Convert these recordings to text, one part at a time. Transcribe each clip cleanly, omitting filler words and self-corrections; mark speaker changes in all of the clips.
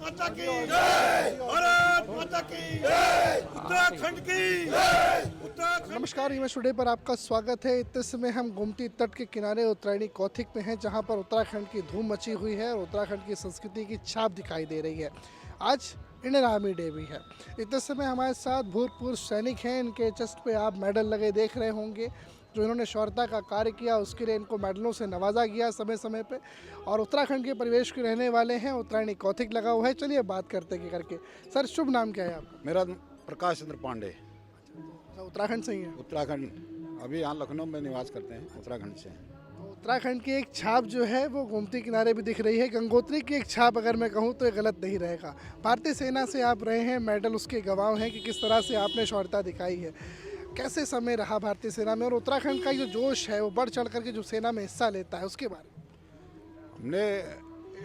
Speaker 1: माता की जय, भारत माता की जय, उत्तराखंड की जय, उत्तराखंड।
Speaker 2: नमस्कार, ईमेज टुडे पर आपका स्वागत है। इस समय हम गोमती तट के किनारे उत्तरायणी कौथिग में हैं, जहां पर उत्तराखंड की धूम मची हुई है और उत्तराखंड की संस्कृति की छाप दिखाई दे रही है। आज इंडियन आर्मी डे भी है। इस समय हमारे साथ भूतपूर्व सैनिक हैं। इनके चेस्ट पे आप मेडल लगे देख रहे होंगे। जो इन्होंने शौर्यता का कार्य किया उसके लिए इनको मेडलों से नवाजा गया समय समय पे। और उत्तराखंड के परिवेश के रहने वाले हैं। उत्तरायणी कौथिग लगा हुआ है। चलिए बात करते हैं करके। सर, शुभ नाम क्या है आपका?
Speaker 3: मेरा प्रकाश चंद्र पांडे,
Speaker 2: उत्तराखंड से ही है।
Speaker 3: उत्तराखंड। अभी यहाँ लखनऊ में निवास करते हैं, उत्तराखंड से हैं।
Speaker 2: तो उत्तराखंड की एक छाप जो है वो गोमती किनारे भी दिख रही है। गंगोत्री की एक छाप अगर मैं कहूँ तो ये गलत नहीं रहेगा। भारतीय सेना से आप रहे हैं, मेडल उसके गवाह हैं कि किस तरह से आपने शौर्यता दिखाई है। कैसे समय रहा भारतीय सेना में, और उत्तराखंड का जो जोश है वो बढ़ चढ़ करके जो सेना में हिस्सा लेता है उसके बारे में?
Speaker 3: हमने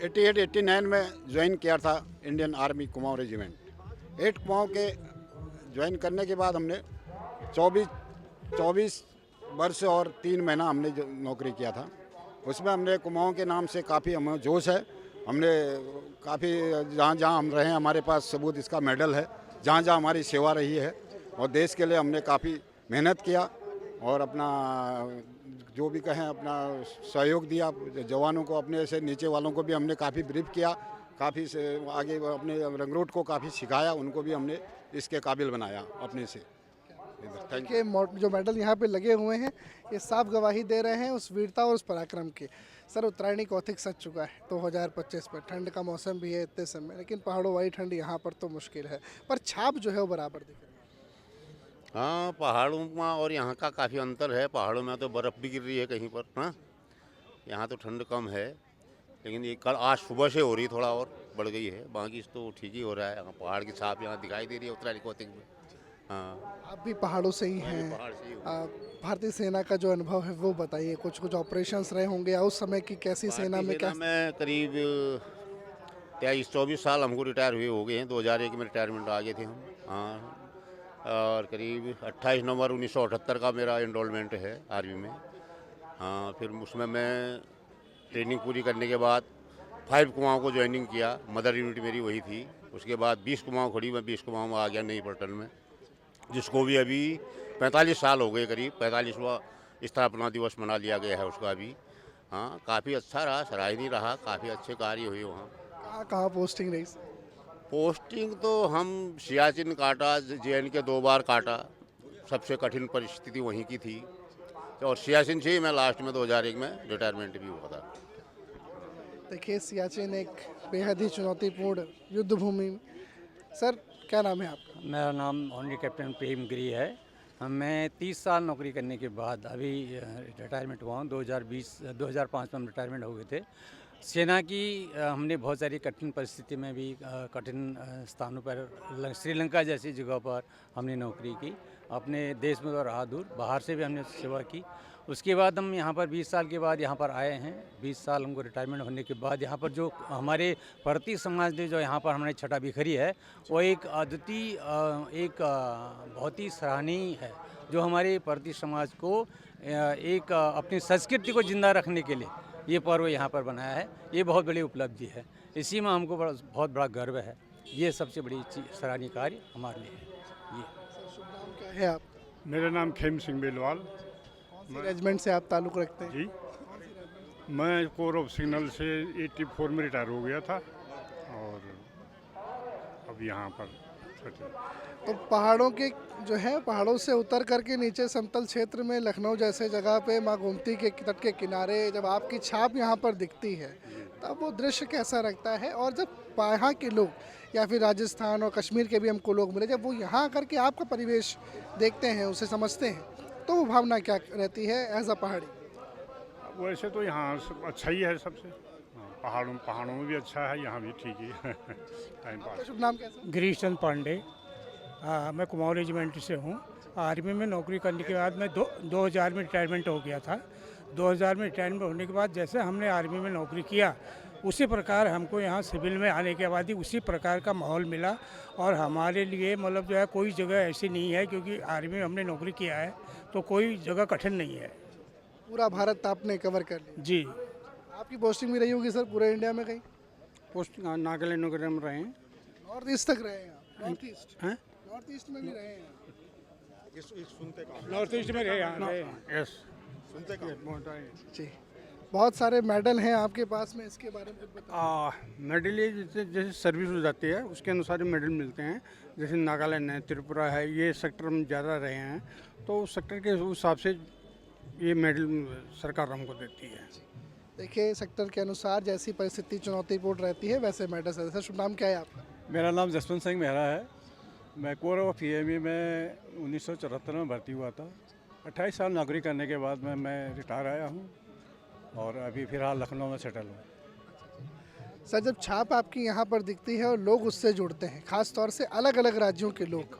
Speaker 3: 88-89 में ज्वाइन किया था Indian army Kumaon regiment. 8 Kumaon के ज्वाइन करने के बाद हमने 24 वर्ष और 3 महीना हमने जो नौकरी किया था, उसमें हमने कुमाऊं के नाम से काफ़ी हमें जोश है। हमने काफ़ी जहाँ जहाँ हम रहे हैं हमारे पास सबूत इसका मेडल है। जहाँ जहाँ हमारी सेवा रही है और देश के लिए हमने काफ़ी मेहनत किया और अपना जो भी कहें अपना सहयोग दिया जवानों को। अपने से नीचे वालों को भी हमने काफ़ी ब्रीफ किया, काफ़ी से आगे अपने रंगरूट को काफ़ी सिखाया, उनको भी हमने इसके काबिल बनाया अपने से। Thank you.
Speaker 2: के जो मेडल यहाँ पे लगे हुए हैं ये साफ गवाही दे रहे हैं उस वीरता और उस पराक्रम की। सर, उत्तरायणी कौथिग सज चुका है 2025 में। ठंड का मौसम भी है इतने समय, लेकिन पहाड़ों वाली ठंड यहाँ पर तो मुश्किल है, पर छाप जो है वो बराबर दिख रही है।
Speaker 4: हाँ, पहाड़ों में और यहाँ का काफ़ी अंतर है। पहाड़ों में तो बर्फ़ भी गिर रही है कहीं पर। हाँ, यहाँ तो ठंड कम है, लेकिन ये कल आज सुबह से हो रही, थोड़ा और बढ़ गई है। बाकी तो ठीक ही हो रहा है। यहाँ पहाड़ की छाप यहाँ दिखाई दे रही है उत्तरायणी कौथिग में। हाँ,
Speaker 2: आप भी पहाड़ों से ही
Speaker 4: मैं भी
Speaker 2: हैं।
Speaker 4: पहाड़ से ही हूँ।
Speaker 2: भारतीय सेना का जो अनुभव है वो बताइए। कुछ कुछ ऑपरेशंस रहे होंगे या उस समय की कैसी सेना में क्या?
Speaker 4: मैं करीब 23-24 साल हमको रिटायर हुए हो गए हैं। 2001 में रिटायरमेंट आ गए थे हम। हाँ, और करीब 28 नवंबर 1978 का मेरा एनरोलमेंट है आर्मी में। हाँ, फिर उसमें मैं ट्रेनिंग पूरी करने के बाद 5 कुमाऊं को ज्वाइनिंग किया। मदर यूनिट मेरी वही थी। उसके बाद 20 कुमाऊं खड़ी, मैं 20 कुमाऊं में आ गया नई पलटन में, जिसको भी अभी 45 साल हो गए। करीब 45वां स्थापना दिवस मना लिया गया है उसका अभी। हाँ, काफ़ी अच्छा रहा, सराहनीय रहा, काफ़ी अच्छे कार्य हुए वहाँ।
Speaker 2: कहाँ कहाँ पोस्टिंग रही सर?
Speaker 4: पोस्टिंग तो हम सियाचिन काटा, JN के 2 बार काटा। सबसे कठिन परिस्थिति वहीं की थी, और सियाचिन से ही मैं लास्ट में 2001 में रिटायरमेंट भी हुआ था।
Speaker 2: देखिए, सियाचिन एक बेहद ही चुनौतीपूर्ण युद्ध भूमि। सर, क्या नाम है आपका?
Speaker 5: मेरा नाम ऑनरी कैप्टन प्रेम गिरी है। मैं 30 साल नौकरी करने के बाद अभी रिटायरमेंट हुआ हूँ। 2005 में हम रिटायरमेंट हो गए थे। सेना की हमने बहुत सारी कठिन परिस्थिति में भी कठिन स्थानों पर, श्रीलंका जैसी जगह पर हमने नौकरी की। अपने देश में तो रहा दूर, बाहर से भी हमने सेवा की। उसके बाद हम यहाँ पर 20 साल के बाद यहाँ पर आए हैं। 20 साल हमको रिटायरमेंट होने के बाद यहाँ पर जो हमारे भारतीय समाज ने जो यहाँ पर हमारी छटा बिखरी है वो एक अद्वितीय, एक बहुत ही सराहनीय है, जो हमारे भारतीय समाज को एक अपनी संस्कृति को जिंदा रखने के लिए ये पर्व यहाँ पर बनाया है। ये बहुत बड़ी उपलब्धि है। इसी में हमको बहुत बड़ा गर्व है। ये सबसे बड़ी सराहनीय कार्य हमारे लिए है। ये
Speaker 2: शुभ नाम क्या है आप?
Speaker 6: मेरा नाम खेम सिंह बेलवाल।
Speaker 2: कौन सी रेजिमेंट से आप ताल्लुक़ रखते हैं?
Speaker 6: जी, मैं कोर ऑफ सिग्नल से 84 में रिटायर हो गया था और अब यहाँ पर
Speaker 2: तो पहाड़ों के जो है, पहाड़ों से उतर करके नीचे समतल क्षेत्र में लखनऊ जैसे जगह पे माँ गोमती के तट के किनारे जब आपकी छाप यहाँ पर दिखती है तब वो दृश्य कैसा लगता है? और जब यहाँ के लोग या फिर राजस्थान और कश्मीर के भी हमको लोग मिले, जब वो यहाँ आकर के आपका परिवेश देखते हैं, उसे समझते हैं, तो वो भावना क्या रहती है एज अ पहाड़ी?
Speaker 6: वैसे तो यहाँ अच्छा ही है सबसे। पहाड़ों में भी अच्छा है, यहाँ भी ठीक ही है। Time pass.
Speaker 2: शुभ नाम कैसा?
Speaker 7: गिरीश चंद पांडे। मैं कुमाऊं रेजिमेंट से हूँ। आर्मी में नौकरी करने के बाद मैं 2000 में रिटायरमेंट हो गया था। 2000 में रिटायरमेंट होने के बाद जैसे हमने आर्मी में नौकरी किया उसी प्रकार हमको यहाँ सिविल में आने के बाद ही उसी प्रकार का माहौल मिला। और हमारे लिए मतलब जो है कोई जगह ऐसी नहीं है, क्योंकि आर्मी में हमने नौकरी किया है तो कोई जगह कठिन नहीं है।
Speaker 2: पूरा भारत आपने कवर कर लिया।
Speaker 7: जी,
Speaker 2: आपकी पोस्टिंग भी रही होगी सर पूरे इंडिया में कहीं?
Speaker 7: पोस्ट नागालैंड नौकरी में रहे हैं।
Speaker 2: नॉर्थ ईस्ट तक रहे हैं आप? North east?
Speaker 7: हैं?
Speaker 2: नॉर्थ ईस्ट में भी रहे हैं?
Speaker 7: नॉर्थ ईस्ट में रहे हैं। यस।
Speaker 2: जी, बहुत सारे मेडल हैं आपके पास में, इसके बारे में कुछ बताइए।
Speaker 7: मेडल ये जैसे सर्विस हो जाती है उसके अनुसार मेडल मिलते हैं। जैसे नागालैंड है, त्रिपुरा है, ये सेक्टर में ज़्यादा रहे हैं तो उस सेक्टर के हिसाब से ये मेडल सरकार हमको देती है।
Speaker 2: देखिए, सेक्टर के अनुसार जैसी परिस्थिति चुनौतीपूर्ण रहती है वैसे मेडल से। सर, शुभ नाम क्या है आपका?
Speaker 6: मेरा नाम जसवंत सिंह मेहरा है। मैं कोर ऑफ EME में 1974 में भर्ती हुआ था। 28 साल नौकरी करने के बाद मैं रिटायर आया हूँ और अभी फ़िलहाल लखनऊ में सेटल हूँ।
Speaker 2: सर, जब छाप आपकी यहाँ पर दिखती है और लोग उससे जुड़ते हैं, खास तौर से अलग अलग राज्यों के लोग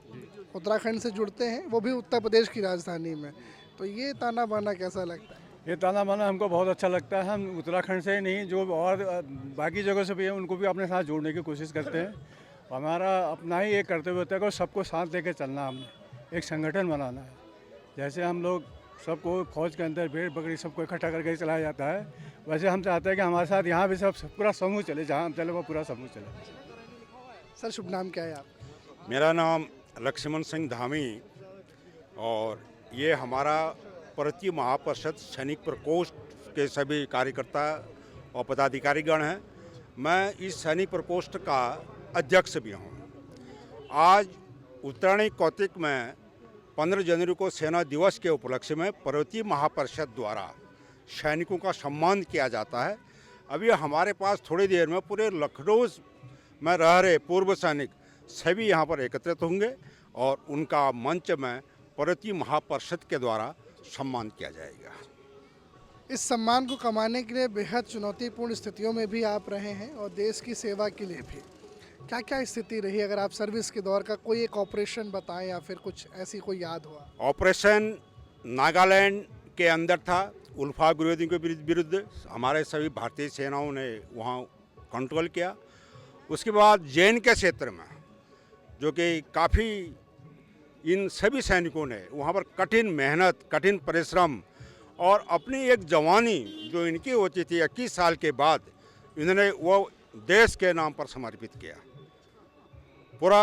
Speaker 2: उत्तराखंड से जुड़ते हैं, वो भी उत्तर प्रदेश की राजधानी में, तो ये ताना बाना कैसा लगता है?
Speaker 6: ये ताना बाना हमको बहुत अच्छा लगता है। हम उत्तराखंड से ही नहीं, जो और बाकी जगह से भी हैं उनको भी अपने साथ जोड़ने की कोशिश करते हैं। हमारा अपना ही एक कर्तव्य होता है कि सबको साथ लेकर चलना, हमने एक संगठन बनाना है। जैसे हम लोग सबको फौज के अंदर भेड़ बकरी सबको इकट्ठा करके चलाया जाता है, वैसे हम चाहते हैं कि हमारे साथ यहाँ भी सब पूरा समूह चले, जहाँ हम चले वो पूरा समूह चले।
Speaker 2: सर, शुभ नाम क्या है आप?
Speaker 8: मेरा नाम लक्ष्मण सिंह धामी और ये हमारा पर्वतीय महापरिषद सैनिक प्रकोष्ठ के सभी कार्यकर्ता और पदाधिकारीगण हैं। मैं इस सैनिक प्रकोष्ठ का अध्यक्ष भी हूँ। आज उत्तरायणी कौतिक में 15 जनवरी को सेना दिवस के उपलक्ष्य में पर्वतीय महापरिषद द्वारा सैनिकों का सम्मान किया जाता है। अभी हमारे पास थोड़ी देर में पूरे लखनऊ में रह रहे पूर्व सैनिक सभी यहाँ पर एकत्रित होंगे और उनका मंच में पर्वतीय महापरिषद के द्वारा सम्मान किया जाएगा।
Speaker 2: इस सम्मान को कमाने के लिए बेहद चुनौतीपूर्ण स्थितियों में भी आप रहे हैं और देश की सेवा के लिए भी। क्या क्या स्थिति रही, अगर आप सर्विस के दौर का कोई एक ऑपरेशन बताएं या फिर कुछ ऐसी कोई याद हुआ?
Speaker 8: ऑपरेशन नागालैंड के अंदर था, उल्फा विरोधियों के विरुद्ध हमारे सभी भारतीय सेनाओं ने वहाँ कंट्रोल किया। उसके बाद जैन के क्षेत्र में जो कि काफ़ी इन सभी सैनिकों ने वहाँ पर कठिन मेहनत, कठिन परिश्रम और अपनी एक जवानी जो इनकी होती थी 21 साल के बाद, इन्होंने वो देश के नाम पर समर्पित किया। पूरा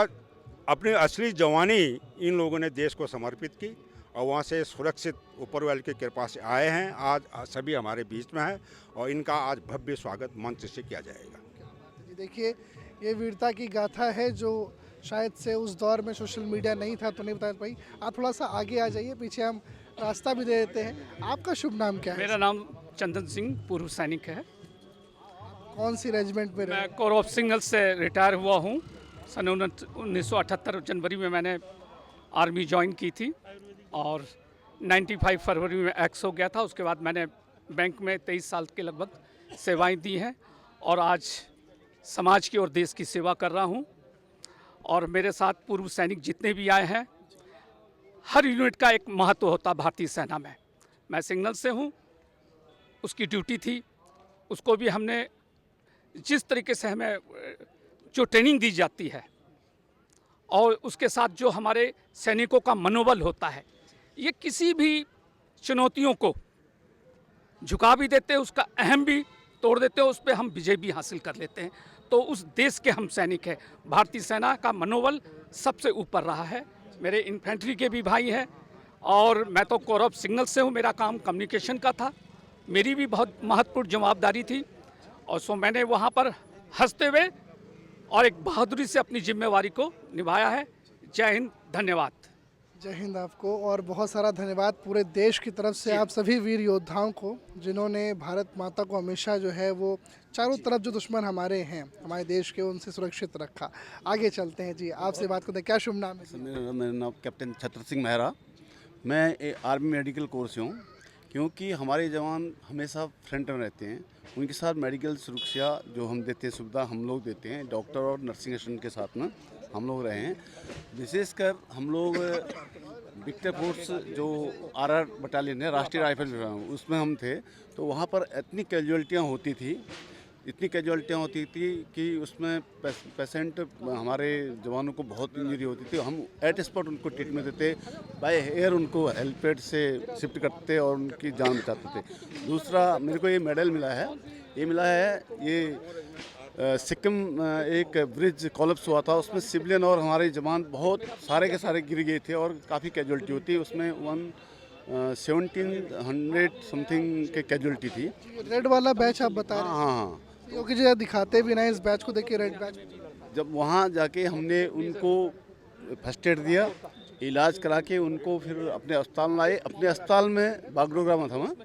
Speaker 8: अपनी असली जवानी इन लोगों ने देश को समर्पित की और वहाँ से सुरक्षित ऊपर वाले की कृपा से आए हैं। आज सभी हमारे बीच में है और इनका आज भव्य स्वागत मंच से किया जाएगा।
Speaker 2: देखिए, ये वीरता की गाथा है जो शायद से उस दौर में सोशल मीडिया नहीं था तो नहीं बता पाई। आप थोड़ा सा आगे आ जाइए, पीछे हम रास्ता भी दे देते हैं। आपका शुभ नाम क्या है?
Speaker 9: मेरा नाम चंदन सिंह, पूर्व सैनिक है।
Speaker 2: कौन सी रेजिमेंट में रहे?
Speaker 9: मैं कोर ऑफ सिग्नल से रिटायर हुआ हूँ। सन 1978 जनवरी में मैंने आर्मी ज्वाइन की थी और 95 फरवरी में एक्स हो गया था। उसके बाद मैंने बैंक में 23 साल के लगभग सेवाएं दी हैं और आज समाज की और देश की सेवा कर रहा हूँ। और मेरे साथ पूर्व सैनिक जितने भी आए हैं, हर यूनिट का एक महत्व होता भारतीय सेना में। मैं सिग्नल से हूँ, उसकी ड्यूटी थी, उसको भी हमने जिस तरीके से हमें जो ट्रेनिंग दी जाती है और उसके साथ जो हमारे सैनिकों का मनोबल होता है, ये किसी भी चुनौतियों को झुका भी देते हैं, उसका अहम भी तोड़ देते हैं, उस पर हम विजय भी हासिल कर लेते हैं। तो उस देश के हम सैनिक हैं। भारतीय सेना का मनोबल सबसे ऊपर रहा है। मेरे इन्फेंट्री के भी भाई हैं और मैं तो कोर ऑफ सिग्नल से हूँ। मेरा काम कम्युनिकेशन का था, मेरी भी बहुत महत्वपूर्ण जवाबदारी थी और सो मैंने वहाँ पर हंसते हुए और एक बहादुरी से अपनी जिम्मेवारी को निभाया है। जय हिंद, धन्यवाद।
Speaker 2: जय हिंद आपको और बहुत सारा धन्यवाद पूरे देश की तरफ से आप सभी वीर योद्धाओं को, जिन्होंने भारत माता को हमेशा जो है वो चारों तरफ जो दुश्मन हमारे हैं हमारे देश के, उनसे सुरक्षित रखा। आगे चलते हैं जी, आपसे बात करते हैं। क्या शुभ नाम है?
Speaker 10: मेरा नाम कैप्टन छत्र सिंह मेहरा। मैं आर्मी मेडिकल कोर्स से हूँ, क्योंकि हमारे जवान हमेशा फ्रंट में रहते हैं। उनके साथ मेडिकल सुरक्षा जो हम देते हैं, सुविधा हम लोग देते हैं, डॉक्टर और नर्सिंग असिस्टेंट के साथ में हम लोग रहे हैं। विशेषकर हम लोग विक्टर फोर्स जो RR बटालियन है, राष्ट्रीय राइफल, उसमें हम थे। तो वहाँ पर इतनी कैजुअल्टियाँ होती थी कि उसमें पेशेंट हमारे जवानों को बहुत इंजरी होती थी। हम एट स्पॉट उनको ट्रीटमेंट देते, बाय एयर उनको हेलीपैड से शिफ्ट करते और उनकी जान बचाते थे। दूसरा, मेरे को ये मेडल मिला है, ये सिक्किम एक ब्रिज कोलैप्स हुआ था, उसमें सिविलियन और हमारे जवान बहुत सारे के सारे गिर गए थे और काफ़ी कैजुअलिटी होती है उसमें। 1700 समथिंग के कैजुअलिटी थी।
Speaker 2: रेड वाला बैच आप बता रहे हैं?
Speaker 10: हाँ हाँ।
Speaker 2: योगी जी दिखाते भी नहीं इस बैच को, देखिए रेड बैच।
Speaker 10: जब वहाँ जाके हमने उनको फर्स्ट एड दिया, इलाज करा के उनको फिर अपने अस्पताल लाए। अपने अस्पताल में बागडोगरा में था वहाँ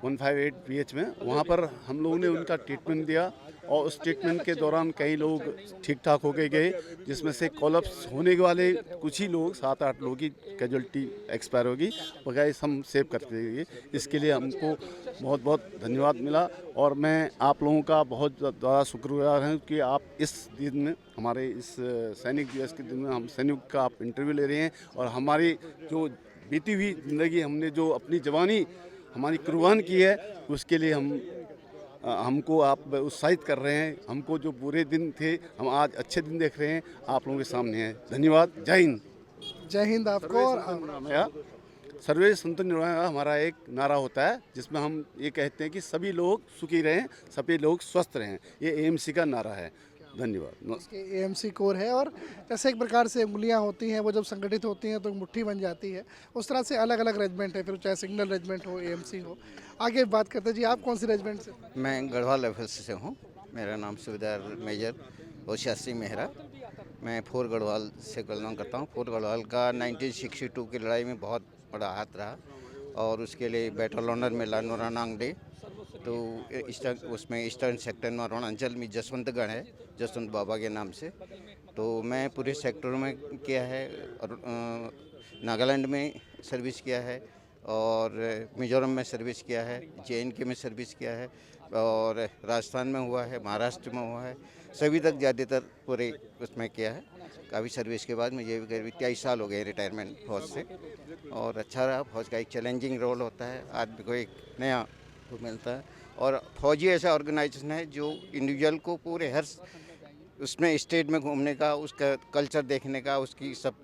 Speaker 10: 158 PH में, वहाँ पर हम लोगों ने उनका ट्रीटमेंट दिया और उस ट्रीटमेंट के दौरान कई लोग ठीक ठाक हो गए, जिसमें से कोलैप्स होने वाले कुछ ही लोग 7-8 लोगों की कैजुअलिटी एक्सपायर होगी, बगैर हम सेव करते रहिए। इसके लिए हमको बहुत बहुत धन्यवाद मिला और मैं आप लोगों का बहुत ज़्यादा शुक्रगुजार हूँ कि आप इस दिन में, हमारे इस सैनिक दिवस के दिन में हम सैनिक का आप इंटरव्यू ले रहे हैं और हमारी जो बीती हुई ज़िंदगी, हमने जो अपनी जवानी हमारी कुर्बान की है, उसके लिए हमको आप उत्साहित कर रहे हैं। हमको जो बुरे दिन थे, हम आज अच्छे दिन देख रहे हैं, आप लोगों के सामने हैं। धन्यवाद। जय हिंद।
Speaker 2: जय हिंद आपको। और
Speaker 10: सर्वे संतु निर्भया हमारा एक नारा होता है, जिसमें हम ये कहते हैं कि सभी लोग सुखी रहें, सभी लोग स्वस्थ रहें। ये AMC का नारा है। धन्यवाद।
Speaker 2: AMC कोर है और जैसे एक प्रकार से उंगलियां होती हैं, वो जब संगठित होती हैं तो मुट्ठी बन जाती है, उस तरह से अलग अलग रेजिमेंट है, फिर चाहे सिग्नल रेजिमेंट हो, AMC हो। आगे बात करते हैं जी, आप कौन सी रेजिमेंट से?
Speaker 11: मैं गढ़वाल राइफल से हूँ। मेरा नाम सूबेदार मेजर होशियार सिंह मेहरा। मैं 4 गढ़वाल से बिलोंग करता हूँ। 4 गढ़वाल का 1962 की लड़ाई में बहुत बड़ा हाथ रहा और उसके लिए बैटल ऑनर मिला नूरानांग डे। तो उसमें ईस्टर्न सेक्टर में अरुणाचल में जसवंतगढ़ है, जसवंत बाबा के नाम से। तो मैं पूरे सेक्टर में किया है और नागालैंड में सर्विस किया है और मिजोरम में सर्विस किया है, JNK में सर्विस किया है और राजस्थान में हुआ है, महाराष्ट्र में हुआ है, सभी तक ज़्यादातर पूरे उसमें किया है। काफ़ी सर्विस के बाद मुझे करीब 23 साल हो गए रिटायरमेंट फौज से और अच्छा रहा। फौज का एक चैलेंजिंग रोल होता है, आदमी को एक नया वो मिलता है और फौजी ऐसा ऑर्गेनाइजेशन है जो इंडिविजुअल को पूरे हर उसमें स्टेट में घूमने का, उसका कल्चर देखने का, उसकी सब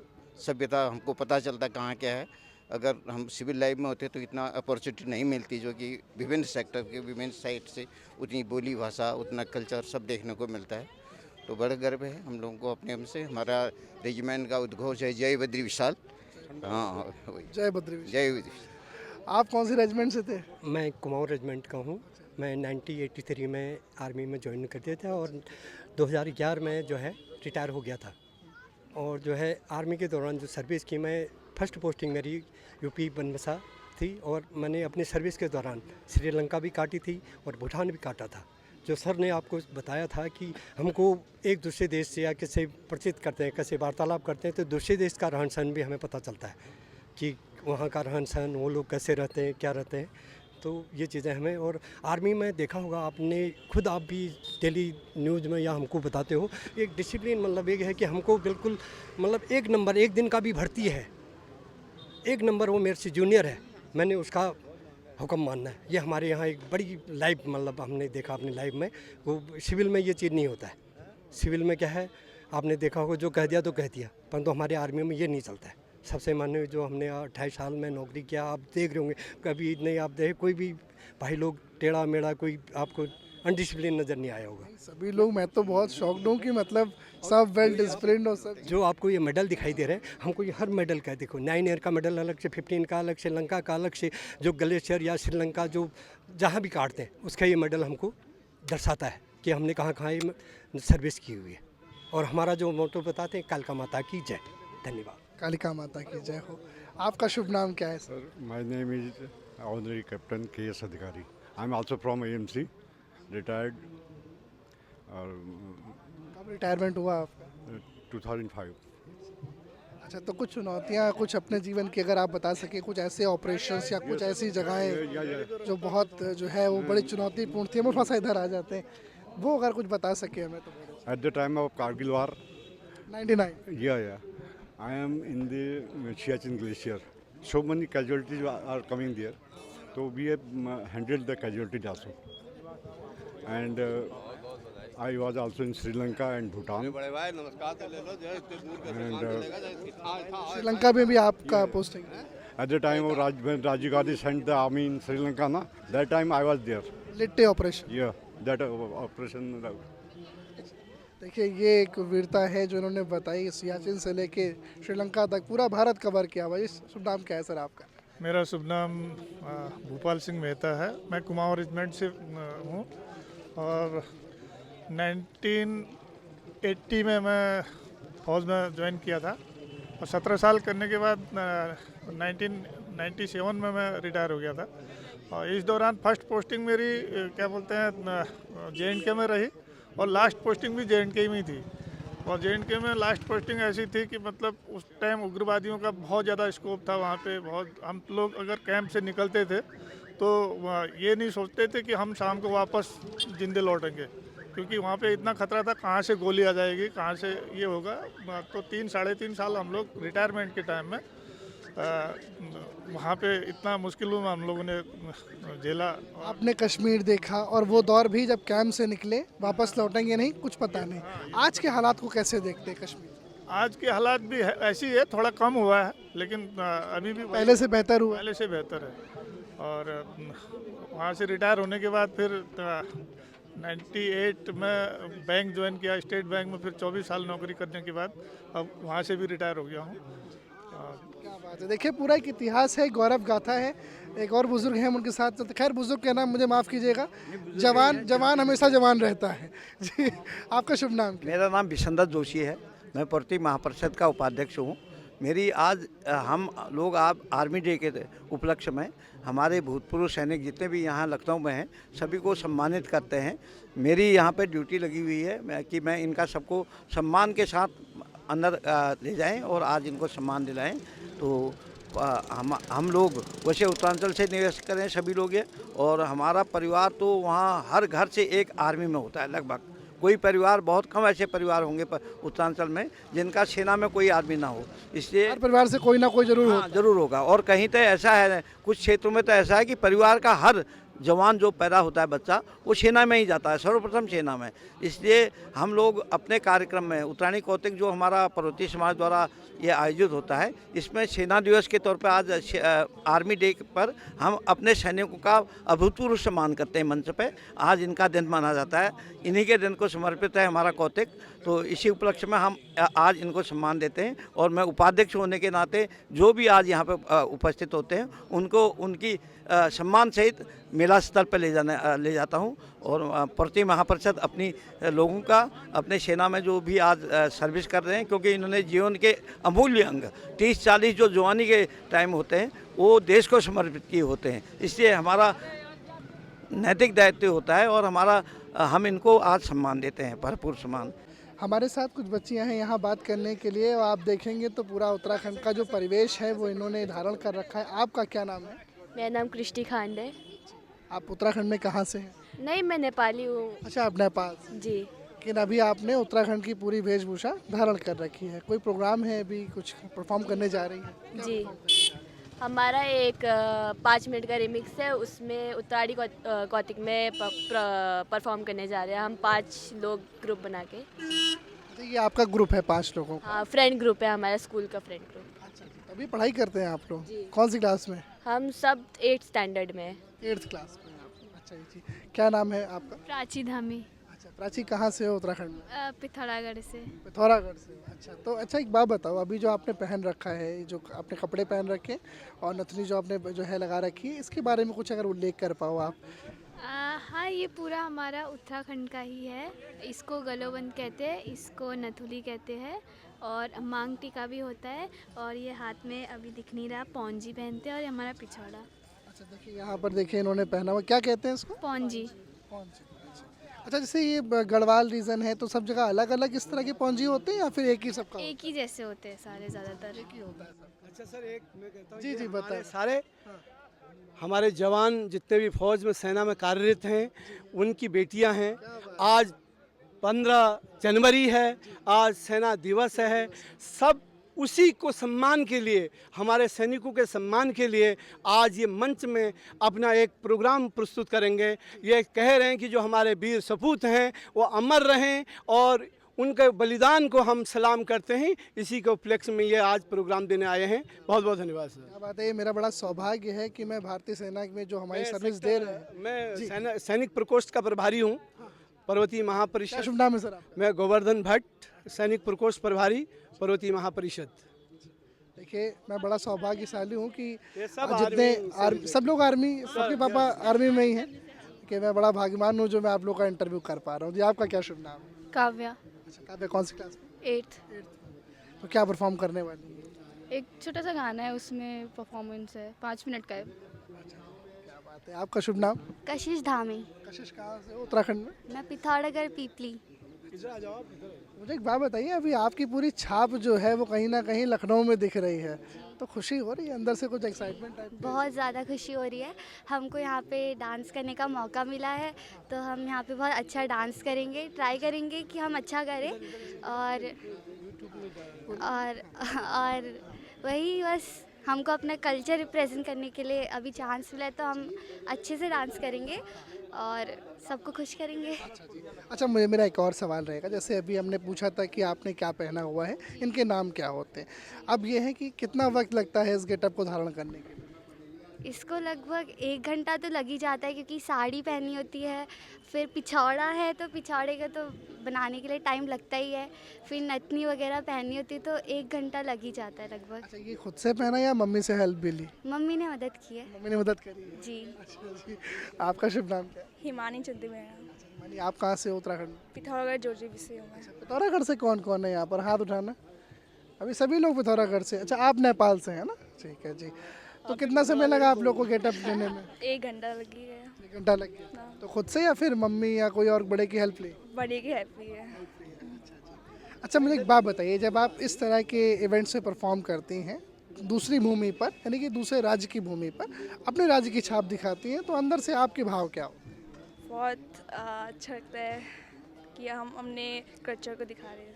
Speaker 11: सभ्यता हमको पता चलता कहाँ क्या है। अगर हम सिविल लाइफ में होते तो इतना अपॉर्चुनिटी नहीं मिलती, जो कि विभिन्न सेक्टर के विभिन्न साइड से उतनी बोली भाषा, उतना कल्चर सब देखने को मिलता है। तो बड़ा गर्व है हम लोगों को अपने हमसे। हमारा रेजिमेंट का उद्घोष है जय बद्री विशाल। हाँ,
Speaker 2: जय बद्री विशाल।
Speaker 11: जय बद्री।
Speaker 2: आप कौन सी रेजिमेंट से थे?
Speaker 12: मैं कुमाऊं रेजिमेंट का हूँ। मैं 1983 में आर्मी में ज्वाइन कर दिया था और 2011 में जो है रिटायर हो गया था। और जो है आर्मी के दौरान जो सर्विस की, मैं फर्स्ट पोस्टिंग मेरी UP बनबसा थी और मैंने अपनी सर्विस के दौरान श्रीलंका भी काटी थी और भूटान भी काटा था। जो सर ने आपको बताया था कि हमको एक दूसरे देश से या किसी परिचित करते हैं, कैसे वार्तालाप करते हैं, तो दूसरे देश का रहन सहन भी हमें पता चलता है कि वहाँ का रहन सहन, वो लोग कैसे रहते हैं, क्या रहते हैं। तो ये चीज़ें हमें, और आर्मी में देखा होगा आपने खुद, आप भी डेली न्यूज़ में या हमको बताते हो, एक डिसिप्लिन मतलब एक है कि हमको बिल्कुल मतलब एक नंबर, एक दिन का भी भर्ती है, एक नंबर वो मेरे से जूनियर है, मैंने उसका हुक्म मानना है। ये हमारे यहाँ एक बड़ी लाइफ मतलब हमने देखा अपनी लाइफ में। वो सिविल में ये चीज़ नहीं होता है। सिविल में क्या है, आपने देखा होगा जो कह दिया तो कह दिया, परंतु हमारे आर्मी में ये नहीं चलता है। सबसे मान्य जो हमने 28 साल में नौकरी किया, आप देख रहे होंगे कभी नहीं आप देखे कोई भी भाई लोग टेढ़ा मेढ़ा कोई आपको अनडिसिप्लिन नज़र नहीं आया होगा।
Speaker 2: सभी लोग, मैं तो बहुत शॉक्ड हूँ कि मतलब सब वेल डिसिप्लिन्ड हो सब।
Speaker 12: जो आपको ये मेडल दिखाई दे रहे हैं, हमको ये हर मेडल का देखो, 9 ईयर का मेडल अलग से, 15 का अलग, श्रीलंका का अलग से, जो ग्लेशियर या श्रीलंका जो जहाँ भी काटते हैं उसका ये मेडल हमको दर्शाता है कि हमने कहाँ कहाँ ये सर्विस की हुई है। और हमारा जो मोटो बताते हैं, कालिका माता की जय। धन्यवाद।
Speaker 2: कालिका माता की जय हो। आपका शुभ नाम क्या है sir?
Speaker 13: My name is honorary captain KS Adhikari. I am also from AMC, retired. और
Speaker 2: कब रिटायरमेंट हुआ आपका?
Speaker 13: 2005।
Speaker 2: अच्छा, तो कुछ चुनौतियाँ कुछ अपने जीवन की अगर आप बता सके, कुछ ऐसे ऑपरेशंस या कुछ ऐसी जगहें जो बहुत जो है वो बड़ी चुनौतीपूर्ण थी, हम थोड़ा सा इधर आ जाते हैं, वो अगर कुछ बता सके हमें तो।
Speaker 13: At the time of Kargil war
Speaker 2: 99।
Speaker 13: या I am in the Siachen Glacier. So many casualties are coming there. So we have handled the casualties also. And I was also in Sri Lanka and Bhutan. And
Speaker 2: Sri Lanka में भी आपका posting है?
Speaker 13: at the time of when Rajiv Gandhi sent the army in Sri Lanka, that time I was there.
Speaker 2: LTTE operation?
Speaker 13: Yeah, that operation.
Speaker 2: देखिए ये एक वीरता है जो इन्होंने बताई, सियाचिन से लेके श्रीलंका तक पूरा भारत कवर किया हुआ। इस शुभ नाम क्या है सर आपका?
Speaker 14: मेरा शुभ नाम भूपाल सिंह मेहता है। मैं कुमाऊं रेजिमेंट से हूँ और 1980 में मैं फौज में ज्वाइन किया था और 17 साल करने के बाद 1997 में मैं रिटायर हो गया था। और इस दौरान फर्स्ट पोस्टिंग मेरी क्या बोलते हैं JNK में रही और लास्ट पोस्टिंग भी JNK में ही थी। और JNK में लास्ट पोस्टिंग ऐसी थी कि मतलब उस टाइम उग्रवादियों का बहुत ज़्यादा स्कोप था वहाँ पे। बहुत हम लोग अगर कैंप से निकलते थे तो ये नहीं सोचते थे कि हम शाम को वापस जिंदे लौटेंगे, क्योंकि वहाँ पे इतना खतरा था कहाँ से गोली आ जाएगी, कहाँ से ये होगा। तो 3-3.5 साल हम लोग रिटायरमेंट के टाइम में वहाँ पे इतना मुश्किलों में हम लोगों ने झेला।
Speaker 2: आपने कश्मीर देखा और वो दौर भी जब कैंप से निकले, वापस लौटेंगे नहीं कुछ पता नहीं। आज के हालात को कैसे देखते हैं कश्मीर?
Speaker 14: आज के हालात भी ऐसी है, थोड़ा कम हुआ है लेकिन अभी भी
Speaker 2: पहले से बेहतर हुआ।
Speaker 14: पहले से बेहतर है। और वहाँ से रिटायर होने के बाद फिर 98 में बैंक ज्वाइन किया, स्टेट बैंक में। फिर 24 साल नौकरी करने के बाद अब वहाँ से भी रिटायर हो गया हूँ।
Speaker 2: क्या बात है, देखिए पूरा एक इतिहास है, गौरव गाथा है। एक और बुजुर्ग हैं उनके साथ, खैर बुजुर्ग का नाम मुझे माफ़ कीजिएगा, जवान हमेशा जवान रहता है जी। आपका शुभ नाम?
Speaker 15: मेरा नाम विशंदर जोशी है, मैं प्रति महापरिषद का उपाध्यक्ष हूँ। मेरी आज हम लोग आप आर्मी डे के उपलक्ष्य में हमारे भूतपूर्व सैनिक जितने भी यहाँ लखनऊ में हैं सभी को सम्मानित करते हैं। मेरी यहाँ पे ड्यूटी लगी हुई है कि मैं इनका सबको सम्मान के साथ अंदर ले जाएं और आज इनको सम्मान दिलाएं। तो हम लोग वैसे उत्तरांचल से निवास करें सभी लोग ये, और हमारा परिवार तो वहाँ हर घर से एक आर्मी में होता है लगभग। कोई परिवार, बहुत कम ऐसे परिवार होंगे उत्तरांचल में जिनका सेना में कोई आदमी ना हो, इसलिए
Speaker 2: हर परिवार से कोई ना कोई जरूर
Speaker 15: होगा। और कहीं तो ऐसा है, कुछ क्षेत्रों में तो ऐसा है कि परिवार का हर जवान जो पैदा होता है बच्चा वो सेना में ही जाता है, सर्वप्रथम सेना में। इसलिए हम लोग अपने कार्यक्रम में उत्तरायणी कौतिक जो हमारा पर्वतीय समाज द्वारा ये आयोजित होता है, इसमें सेना दिवस के तौर पर आज आर्मी डे पर हम अपने सैनिकों का अभूतपूर्व सम्मान करते हैं मंच पे। आज इनका दिन माना जाता है, इन्हीं के दिन को समर्पित है हमारा कौतिक। तो इसी उपलक्ष्य में हम आज इनको सम्मान देते हैं। और मैं उपाध्यक्ष होने के नाते जो भी आज यहाँ पे उपस्थित होते हैं उनको उनकी सम्मान सहित मेला स्थल पर ले जाता हूँ। और प्रति महापरिषद अपनी लोगों का, अपने सेना में जो भी आज सर्विस कर रहे हैं, क्योंकि इन्होंने जीवन के अमूल्य अंग 30-40 जो जवानी के टाइम होते हैं वो देश को समर्पित किए होते हैं। इसलिए हमारा नैतिक दायित्व होता है और हम इनको आज सम्मान देते हैं, भरपूर सम्मान।
Speaker 2: हमारे साथ कुछ बच्चियां हैं यहाँ बात करने के लिए, और आप देखेंगे तो पूरा उत्तराखंड का जो परिवेश है वो इन्होंने धारण कर रखा है। आपका क्या नाम है?
Speaker 16: मेरा नाम कृष्टि खांड है।
Speaker 2: आप उत्तराखंड में कहाँ से हैं?
Speaker 16: नहीं, मैं नेपाली हूँ।
Speaker 2: अच्छा, आप नेपाल
Speaker 16: जी।
Speaker 2: लेकिन अभी आपने उत्तराखंड की पूरी वेशभूषा धारण कर रखी है। कोई प्रोग्राम है, अभी कुछ परफॉर्म करने जा रही है?
Speaker 16: जी, हमारा एक 5 मिनट का रिमिक्स है, उसमें उत्तरायणी कौतिक में परफॉर्म करने जा रहे हैं हम 5 लोग ग्रुप बना के।
Speaker 2: ये आपका ग्रुप है 5 लोगों का?
Speaker 16: हाँ, फ्रेंड ग्रुप है हमारा, स्कूल का फ्रेंड ग्रुप।
Speaker 2: अभी पढ़ाई करते हैं आप लोग? कौन सी क्लास में?
Speaker 16: हम सब 8th स्टैंडर्ड में।
Speaker 2: 8th क्लास में। अच्छा जी, क्या नाम है आपका?
Speaker 17: प्राची धामी।
Speaker 2: अच्छा, प्राची कहाँ से हो उत्तराखंड में?
Speaker 17: पिथौरागढ़ से।
Speaker 2: पिथौरागढ़ से। अच्छा एक बात बताओ, अभी जो आपने पहन रखा है, जो आपने कपड़े पहन रखे और नथनी जो आपने जो है लगा रखी है, इसके बारे में कुछ अगर उल्लेख कर पाओ आप।
Speaker 17: हाँ, ये पूरा हमारा उत्तराखंड का ही है। इसको गलोबंद कहते हैं, इसको नथुली कहते हैं, और मांग टीका भी होता है। और ये हाथ में अभी दिख नहीं रहा, पौंजी पहनते हैं, और ये हमारा पिछौड़ा।
Speaker 2: अच्छा, देखिए यहाँ पर देखिए इन्होंने पहना हुआ, क्या कहते हैं इसको?
Speaker 17: पौंजी।
Speaker 2: अच्छा, जैसे ये गढ़वाल रीजन है तो सब जगह अलग अलग इस तरह के पौंजी होते हैं या फिर एक ही सबका?
Speaker 17: एक ही जैसे होते हैं सारे, ज़्यादातर
Speaker 2: एक ही होता है सब।
Speaker 18: अच्छा सर, एक मैं कहता हूँ
Speaker 2: जी बताएं।
Speaker 18: सारे हमारे जवान जितने भी फौज में, सेना में कार्यरत हैं, उनकी बेटियां हैं। आज 15 जनवरी है, आज सेना दिवस है। सब उसी को सम्मान के लिए, हमारे सैनिकों के सम्मान के लिए आज ये मंच में अपना एक प्रोग्राम प्रस्तुत करेंगे। ये कह रहे हैं कि जो हमारे वीर सपूत हैं वो अमर रहें, और उनके बलिदान को हम सलाम करते हैं। इसी के उपलक्ष्य में ये आज प्रोग्राम देने आए हैं। बहुत बहुत धन्यवाद सर।
Speaker 2: क्या बात है, ये मेरा बड़ा सौभाग्य है कि मैं भारतीय सेना में जो हमारी सर्विस दे रहे हैं।
Speaker 18: मैं सैनिक प्रकोष्ठ का प्रभारी हूँ। पर्वतीय महापरिषद।
Speaker 2: शुभ नाम है सर आपका?
Speaker 18: मैं गोवर्धन भट्ट, सैनिक प्रकोष्ठ प्रभारी, पर्वतीय महापरिषद।
Speaker 2: देखिए, मैं बड़ा सौभाग्यशाली हूँ कि
Speaker 18: सब
Speaker 2: जितने सब लोग आर्मी, सबके पापा आर्मी में ही हैं, कि मैं बड़ा भाग्यवान हूँ जो मैं आप लोग का इंटरव्यू कर पा रहा हूँ। जी, आपका क्या शुभ नाम है?
Speaker 17: काव्या।
Speaker 2: अच्छा, काव्या कौन सी क्लास में?
Speaker 17: 8th।
Speaker 2: तो क्या परफॉर्म करने वाली है?
Speaker 17: एक छोटा सा गाना है, उसमें परफॉर्मेंस है, 5 मिनट का है।
Speaker 2: क्या बात है। आपका शुभ नाम?
Speaker 17: कशिश धामी।
Speaker 2: कशिश कहाँ से हो उत्तराखंड में?
Speaker 17: मैं पिथौरागढ़ पीपली।
Speaker 2: मुझे एक बात बताइए, अभी आपकी पूरी छाप जो है वो कहीं ना कहीं लखनऊ में दिख रही है, तो खुशी हो रही है अंदर से, कुछ एक्साइटमेंट टाइप?
Speaker 17: बहुत ज़्यादा खुशी हो रही है। हमको यहाँ पे डांस करने का मौका मिला है, तो हम यहाँ पे बहुत अच्छा डांस करेंगे, ट्राई करेंगे कि हम अच्छा करें। और वही बस हमको अपना कल्चर रिप्रेजेंट करने के लिए अभी चांस मिला है, तो हम अच्छे से डांस करेंगे और सबको खुश करेंगे।
Speaker 2: अच्छा, मुझे मेरा एक और सवाल रहेगा। जैसे अभी हमने पूछा था कि आपने क्या पहना हुआ है, इनके नाम क्या होते हैं, अब ये है कि कितना वक्त लगता है इस गेटअप को धारण करने के लिए?
Speaker 17: इसको लगभग 1 घंटा तो लग ही जाता है, क्योंकि साड़ी पहनी होती है, फिर पिछौड़ा है तो पिछौड़े का तो बनाने के लिए टाइम लगता ही है, फिर नथनी वगैरह पहनी होती है, तो 1 घंटा लग ही जाता है लगभग।
Speaker 2: अच्छा, ये खुद से पहना या मम्मी से हेल्प भी ली?
Speaker 17: मम्मी ने मदद की है।
Speaker 2: मम्मी ने मदद करी है?
Speaker 17: जी।
Speaker 2: अच्छा जी। आपका शुभ नाम क्या है?
Speaker 19: हिमानी चंदी मेरा।
Speaker 2: हिमानी, आप कहाँ से हो उत्तराखंड में?
Speaker 19: पिथौरागढ़ जोजी से हूँ मैं।
Speaker 2: पिथौरागढ़ से कौन कौन है यहाँ पर? हाथ उठाना। अभी सभी लोग पिथौरागढ़ से। अच्छा, आप नेपाल से हैं ना? ठीक है जी। तो कितना समय लगा आप लोग को गेटअप देने में?
Speaker 19: 1 घंटा लग ही गया।
Speaker 2: 1 घंटा लग गया। तो खुद से या फिर मम्मी या कोई और बड़े की हेल्प ली?
Speaker 19: बड़े की हेल्प ली है।
Speaker 2: अच्छा, मुझे एक बात बताइए, जब आप इस तरह के इवेंट्स में परफॉर्म करती हैं दूसरी भूमि पर, यानी कि दूसरे राज्य की भूमि पर, अपने राज्य की छाप दिखाती हैं, तो अंदर से आपके भाव क्या हो?
Speaker 19: बहुत अच्छा लगता है कि हम अपने कल्चर को दिखा रहे हैं।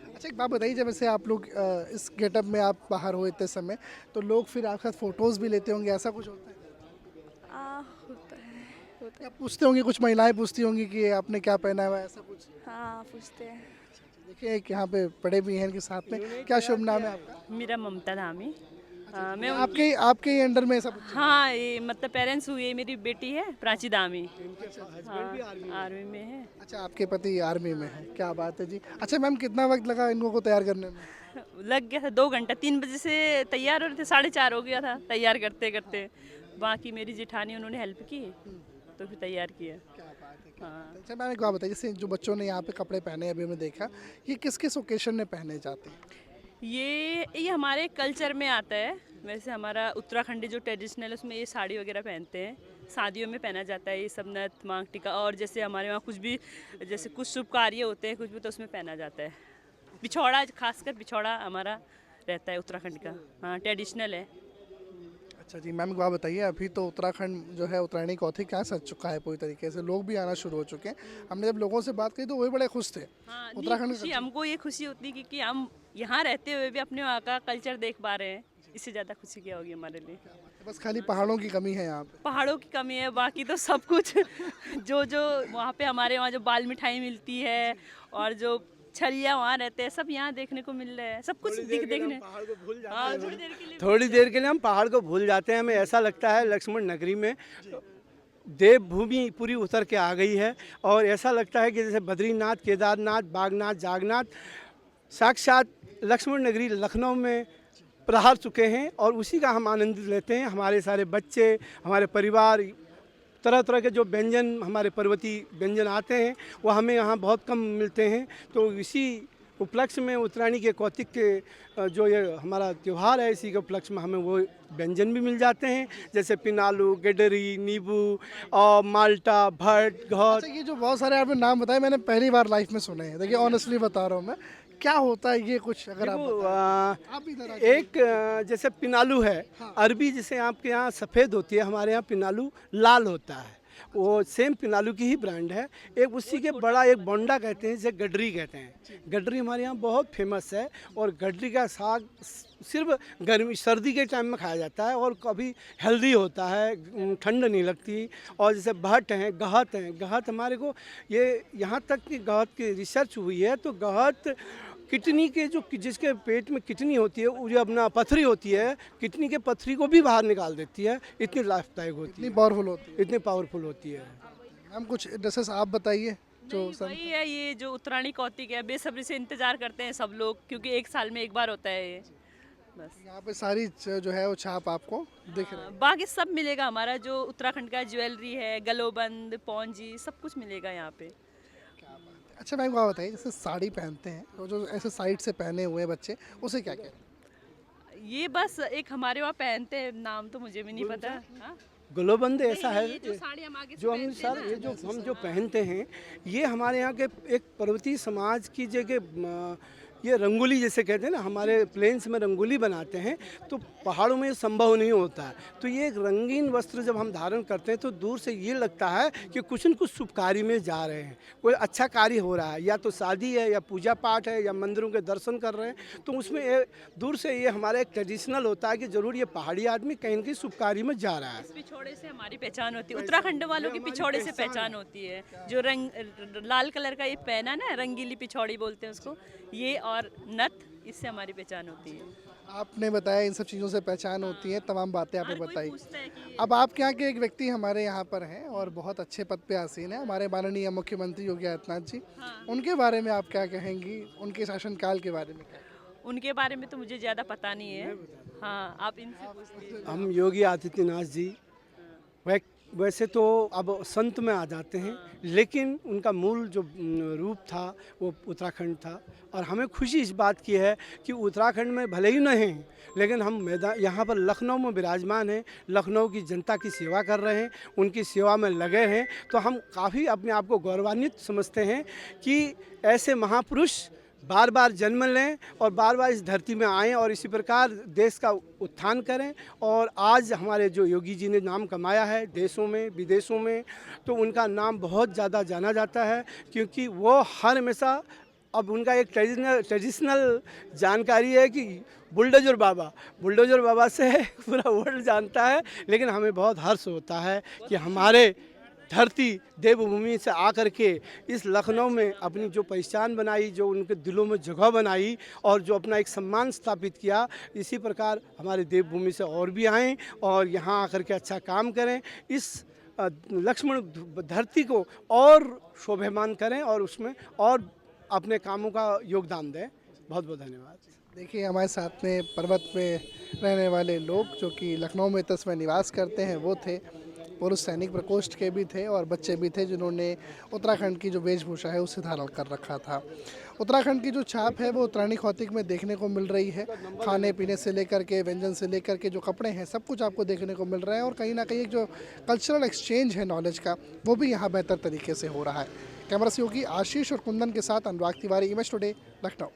Speaker 2: अच्छा, एक बात बताइए, जब ऐसे आप लोग इस गेटअप में आप बाहर हो इतने समय, तो लोग फिर आपके साथ फोटोज़ भी लेते होंगे, ऐसा कुछ होता है?
Speaker 19: होता
Speaker 2: है। पूछते होंगे, कुछ महिलाएं पूछती होंगी कि आपने क्या पहना हुआ है, ऐसा कुछ?
Speaker 19: हाँ, पूछते हैं।
Speaker 2: देखिए, एक यहाँ पे बड़े भी हैं इनके साथ में। क्या शुभ नाम है आपका?
Speaker 20: मेरा ममता धामी।
Speaker 2: मैं आपके ही अंडर में सब?
Speaker 20: हाँ, ये मतलब पेरेंट्स हुए, मेरी बेटी है प्राची धामी। हाँ, आर्मी में है।
Speaker 2: अच्छा, आपके पति आर्मी में है, क्या बात है जी। अच्छा मैम, कितना वक्त लगा इनको को तैयार करने में?
Speaker 20: लग गया था 2 घंटा, 3 बजे से तैयार हो रहे थे, 4:30 हो गया था तैयार करते करते। बाकी मेरी जेठानी उन्होंने हेल्प की, तो फिर तैयार किया।
Speaker 2: क्या बात है। हाँ। अच्छा मैम, एक बात बताइए, जैसे जो बच्चों ने यहाँ पे कपड़े पहने अभी मैं देखा, ये किस किस ओकेशन में पहने जाते हैं?
Speaker 20: ये हमारे कल्चर में आता है। वैसे हमारा उत्तराखंडी जो ट्रेडिशनल है उसमें ये साड़ी वगैरह पहनते हैं, शादियों में पहना जाता है ये सब, नथ, मांग टीका, और जैसे हमारे वहाँ कुछ भी, जैसे कुछ शुभ कार्य होते हैं कुछ भी, तो उसमें पहना जाता है। पिछौड़ा, खासकर पिछौड़ा हमारा रहता है उत्तराखंड का। हाँ, ट्रेडिशनल है।
Speaker 2: अच्छा जी मैम, एक बात बताइए, अभी तो उत्तराखंड जो है उत्तरायणी कौथिक यहाँ सज चुका है पूरी तरीके से, लोग भी आना शुरू हो चुके हैं। हमने जब लोगों से बात की तो वो भी बड़े खुश थे।
Speaker 20: हाँ,
Speaker 2: उत्तराखंड
Speaker 20: हमको ये खुशी होती है क्योंकि हम यहाँ रहते हुए भी अपने वहाँ का कल्चर देख पा रहे हैं, इससे ज़्यादा खुशी क्या होगी हमारे लिए।
Speaker 2: बस खाली पहाड़ों की कमी है यहाँ पे?
Speaker 20: पहाड़ों की कमी है, बाकी तो सब कुछ जो वहाँ पे हमारे वहाँ जो बाल मिठाई मिलती है और जो छलिया वहाँ रहते हैं, सब यहाँ देखने को मिल रहा है, सब कुछ देखने।
Speaker 18: थोड़ी देर के लिए हम पहाड़ को भूल जाते हैं। हमें ऐसा लगता है लक्ष्मण नगरी में देवभूमि पूरी उतर के आ गई है, और ऐसा लगता है कि जैसे बद्रीनाथ, केदारनाथ, बागनाथ, जागनाथ साक्षात लक्ष्मण नगरी लखनऊ में प्रहार चुके हैं, और उसी का हम आनंद लेते हैं। हमारे सारे बच्चे, हमारे परिवार, तरह तरह के जो व्यंजन, हमारे पर्वतीय व्यंजन आते हैं, वो हमें यहाँ बहुत कम मिलते हैं। तो इसी उपलक्ष्य में उत्तरायणी के कौतिक के जो ये हमारा त्यौहार है, इसी के उपलक्ष्य में हमें वो व्यंजन भी मिल जाते हैं, जैसे पिनालू, गेडरी, नींबू और माल्टा, भट्ट, घौर।
Speaker 2: अच्छा, ये जो बहुत सारे आपने नाम बताए, मैंने पहली बार लाइफ में सुने हैं। देखिए, ऑनेस्टली बता रहा हूँ मैं, क्या होता है ये कुछ अगर आप
Speaker 18: एक जैसे पिनालू है, हाँ। अरबी जिसे आपके यहाँ सफ़ेद होती है, हमारे यहाँ पिनालू लाल होता है, वो सेम पिनालू की ही ब्रांड है। एक उसी के बड़ा एक बोंडा कहते हैं, जिसे गडरी कहते हैं। गडरी हमारे यहाँ बहुत फेमस है, और गडरी का साग सिर्फ गर्मी सर्दी के टाइम में खाया जाता है, और कभी हेल्दी होता है, ठंड नहीं लगती। और जैसे भट्ट हैं, गहत हैं, गहत हमारे को ये यहाँ तक कि गहत की रिसर्च हुई है, तो गहत किडनी के जो जिसके पेट में किडनी होती है, वो जो अपना पथरी होती है, किडनी के पथरी को भी बाहर निकाल देती है। इतनी लाभदायक होती है,
Speaker 2: इतनी पावरफुल होती है,
Speaker 18: इतनी पावरफुल होती है।
Speaker 2: हम कुछ ड्रेसेस आप बताइए। जो
Speaker 20: वही है, ये जो उत्तरायणी कौतिक है बेसब्री से इंतजार करते हैं सब लोग, क्योंकि एक साल में एक बार होता है ये। बस
Speaker 2: यहाँ पे सारी जो है वो छाप आपको दिख रही है।
Speaker 20: बाकी सब मिलेगा, हमारा जो उत्तराखंड का ज्वेलरी है, गलोबंद, पौंजी, सब कुछ मिलेगा यहाँ पे।
Speaker 2: अच्छा मैम को बताइए, जैसे साड़ी पहनते हैं तो जो ऐसे साइड से पहने हुए बच्चे, उसे क्या कहते हैं?
Speaker 20: ये बस एक हमारे वहाँ पहनते हैं, नाम तो मुझे भी नहीं पता। हाँ?
Speaker 18: ग्लोबंद ऐसा है
Speaker 20: ये जो साड़ी हम आगे से
Speaker 18: जो हम
Speaker 20: पहनते हैं
Speaker 18: सर
Speaker 20: ना,
Speaker 18: ये जो हम जो पहनते हैं, ये हमारे यहाँ के एक पर्वतीय समाज की जगह ये रंगोली जैसे कहते हैं ना, हमारे प्लेन्स में रंगोली बनाते हैं, तो पहाड़ों में ये संभव नहीं होता है। तो ये एक रंगीन वस्त्र जब हम धारण करते हैं तो दूर से ये लगता है कि कुछ न कुछ शुभ कार्य में जा रहे हैं, कोई अच्छा कार्य हो रहा है, या तो शादी है या पूजा पाठ है या मंदिरों के दर्शन कर रहे हैं। तो उसमें दूर से ये हमारा एक ट्रेडिशनल होता है कि ज़रूर ये पहाड़ी आदमी कहीं न कहीं शुभ कार्य में जा रहा है।
Speaker 20: इस पिछोड़े से हमारी पहचान होती है, उत्तराखंड वालों की पिछोड़े से पहचान होती है। जो रंग लाल कलर का ये पहना ना, रंगीली पिछौड़ी बोलते हैं उसको, ये और नथ, इससे हमारी पहचान होती है।
Speaker 2: आपने बताया इन सब चीज़ों से पहचान होती है, तमाम बातें आपने बताई। अब आपके यहाँ के एक व्यक्ति हमारे यहाँ पर हैं और बहुत अच्छे पद पे आसीन है, हमारे माननीय मुख्यमंत्री योगी आदित्यनाथ जी। उनके बारे में आप क्या कहेंगी, उनके शासनकाल के बारे में क्या?
Speaker 20: उनके बारे में तो मुझे ज़्यादा पता नहीं है। हाँ, आप इनसे पूछ लीजिए।
Speaker 18: हम योगी आदित्यनाथ जी वैसे तो अब संत में आ जाते हैं, लेकिन उनका मूल जो रूप था वो उत्तराखंड था। और हमें खुशी इस बात की है कि उत्तराखंड में भले ही नहीं, लेकिन हम मैदान यहाँ पर लखनऊ में विराजमान हैं, लखनऊ की जनता की सेवा कर रहे हैं, उनकी सेवा में लगे हैं। तो हम काफ़ी अपने आप को गौरवान्वित समझते हैं कि ऐसे महापुरुष बार बार जन्म लें और बार बार इस धरती में आएं और इसी प्रकार देश का उत्थान करें। और आज हमारे जो योगी जी ने नाम कमाया है देशों में विदेशों में, तो उनका नाम बहुत ज़्यादा जाना जाता है, क्योंकि वो हर हमेशा, अब उनका एक ट्रेडिशनल जानकारी है कि बुलडोजर बाबा से पूरा वर्ल्ड जानता है। लेकिन हमें बहुत हर्ष होता है कि हमारे धरती देवभूमि से आकर के इस लखनऊ में अपनी जो पहचान बनाई, जो उनके दिलों में जगह बनाई और जो अपना एक सम्मान स्थापित किया, इसी प्रकार हमारे देवभूमि से और भी आएँ और यहाँ आकर के अच्छा काम करें, इस लक्ष्मण धरती को और शोभायमान करें और उसमें और अपने कामों का योगदान दें। बहुत बहुत धन्यवाद।
Speaker 2: देखिए हमारे साथ में पर्वत में रहने वाले लोग जो कि लखनऊ में तस्वीर निवास करते हैं, वो थे पूर्व सैनिक प्रकोष्ठ के भी थे और बच्चे भी थे जिन्होंने उत्तराखंड की जो वेशभूषा है उसे धारण कर रखा था। उत्तराखंड की जो छाप है वो उत्तरायणी कौतिक में देखने को मिल रही है। खाने पीने से लेकर के, व्यंजन से लेकर के, जो कपड़े हैं, सब कुछ आपको देखने को मिल रहा है। और कहीं ना कहीं एक जो कल्चरल एक्सचेंज है नॉलेज का, वो भी यहाँ बेहतर तरीके से हो रहा है। कैमरा सहयोगी आशीष और कुंदन के साथ अनुराग तिवारी, इमेज टुडे, लखनऊ।